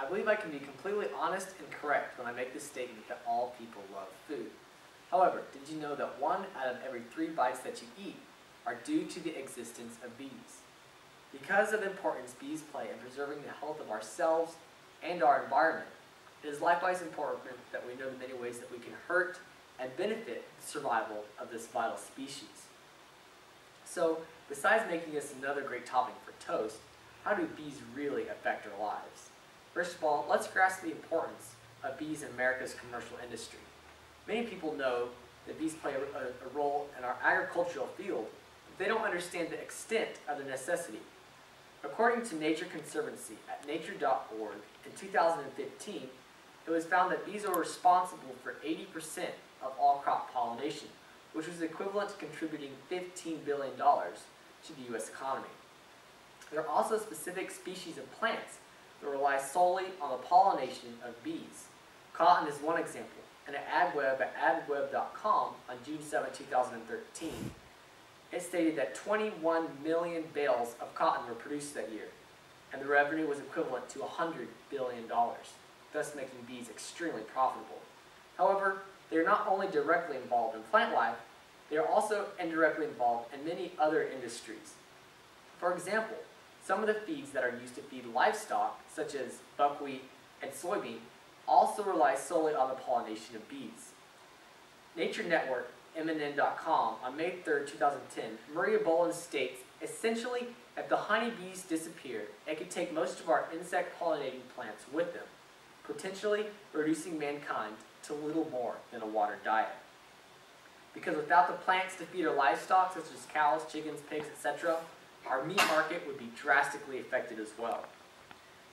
believe I can be completely honest and correct when I make the statement that all people love food. However, did you know that 1 out of every 3 bites that you eat are due to the existence of bees? Because of the importance bees play in preserving the health of ourselves and our environment, it is likewise important that we know the many ways that we can hurt and benefit the survival of this vital species. So, besides making this another great topping for toast, how do bees really affect our lives? First of all, let's grasp the importance of bees in America's commercial industry. Many people know that bees play a role in our agricultural field, but they don't understand the extent of the necessity. According to Nature Conservancy at nature.org, in 2015, it was found that bees are responsible for 80% of all crop pollination, which was equivalent to contributing $15 billion to the U.S. economy. There are also specific species of plants that rely solely on the pollination of bees. Cotton is one example, and at AgWeb at agweb.com on June 7, 2013, it stated that 21 million bales of cotton were produced that year, and the revenue was equivalent to $100 billion, thus making bees extremely profitable. However, they are not only directly involved in plant life, they are also indirectly involved in many other industries. For example, some of the feeds that are used to feed livestock, such as buckwheat and soybean, also rely solely on the pollination of bees. Nature Network, MNN.com, on May 3, 2010, Maria Boland states, essentially, if the honeybees disappeared, it could take most of our insect-pollinating plants with them, potentially reducing mankind to little more than a water diet. Because without the plants to feed our livestock, such as cows, chickens, pigs, etc., our meat market would be drastically affected as well.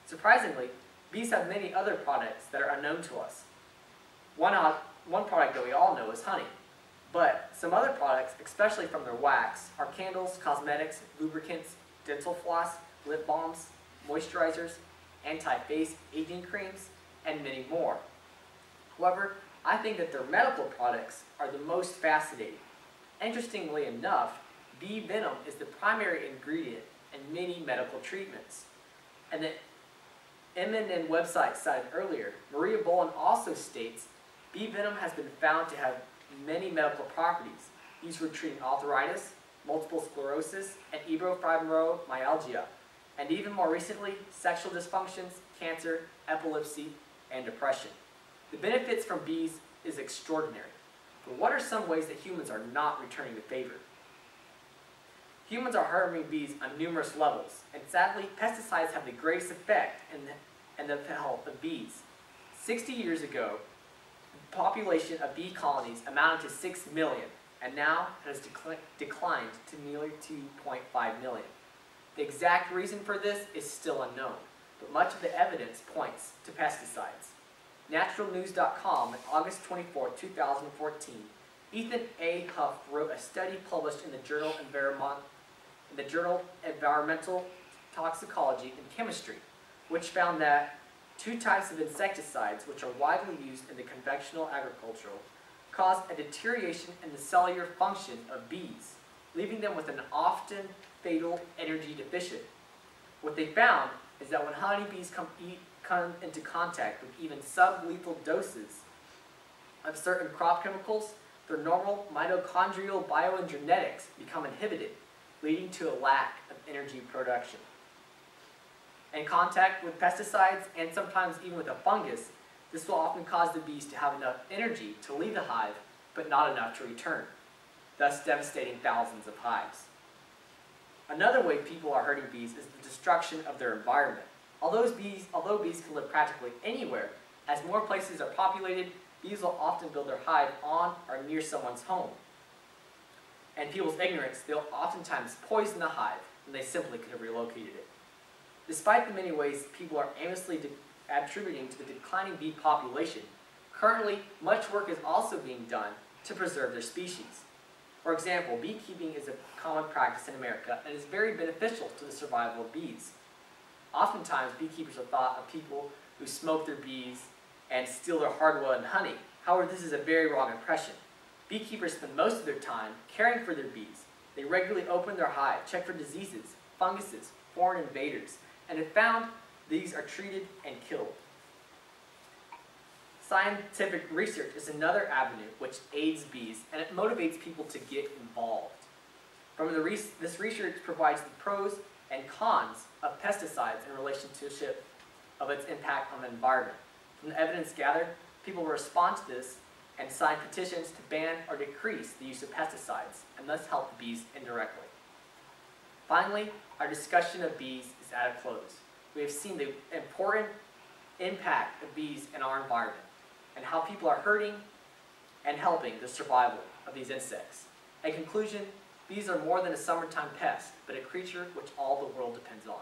Surprisingly, bees have many other products that are unknown to us. One product that we all know is honey, but some other products, especially from their wax, are candles, cosmetics, lubricants, dental floss, lip balms, moisturizers, anti-face aging creams, and many more. However, I think that their medical products are the most fascinating. Interestingly enough, bee venom is the primary ingredient in many medical treatments. And the MNN website cited earlier, Maria Boland also states, bee venom has been found to have many medical properties used for treating arthritis, multiple sclerosis, and fibromyalgia, and even more recently, sexual dysfunctions, cancer, epilepsy, and depression. The benefits from bees is extraordinary, but what are some ways that humans are not returning the favor? Humans are harming bees on numerous levels, and sadly, pesticides have the greatest effect in the health of bees. 60 years ago, the population of bee colonies amounted to 6 million, and now it has declined to nearly 2.5 million. The exact reason for this is still unknown, but much of the evidence points to pesticides. Naturalnews.com on August 24, 2014, Ethan A. Huff wrote a study published in the journal Environmental Toxicology and Chemistry, which found that 2 types of insecticides, which are widely used in the conventional agricultural, cause a deterioration in the cellular function of bees, leaving them with an often fatal energy deficit. What they found is that when honeybees come into contact with even sublethal doses of certain crop chemicals, their normal mitochondrial biogenetics become inhibited, leading to a lack of energy production. In contact with pesticides, and sometimes even with a fungus, this will often cause the bees to have enough energy to leave the hive, but not enough to return, thus devastating thousands of hives. Another way people are hurting bees is the destruction of their environment. Although bees can live practically anywhere, as more places are populated, bees will often build their hive on or near someone's home. And people's ignorance, they'll oftentimes poison the hive when they simply could have relocated it. Despite the many ways people are aimlessly attributing to the declining bee population, currently much work is also being done to preserve their species. For example, beekeeping is a common practice in America and is very beneficial to the survival of bees. Oftentimes, beekeepers are thought of people who smoke their bees and steal their hardwood and honey. However, this is a very wrong impression. Beekeepers spend most of their time caring for their bees. They regularly open their hive, check for diseases, funguses, foreign invaders, and have found these are treated and killed. Scientific research is another avenue which aids bees, and it motivates people to get involved. This research provides the pros and cons of pesticides in relationship of its impact on the environment. From the evidence gathered, people will respond to this and sign petitions to ban or decrease the use of pesticides, and thus help the bees indirectly. Finally, our discussion of bees is at a close. We have seen the important impact of bees in our environment, and how people are hurting and helping the survival of these insects. In conclusion, bees are more than a summertime pest, but a creature which all the world depends on.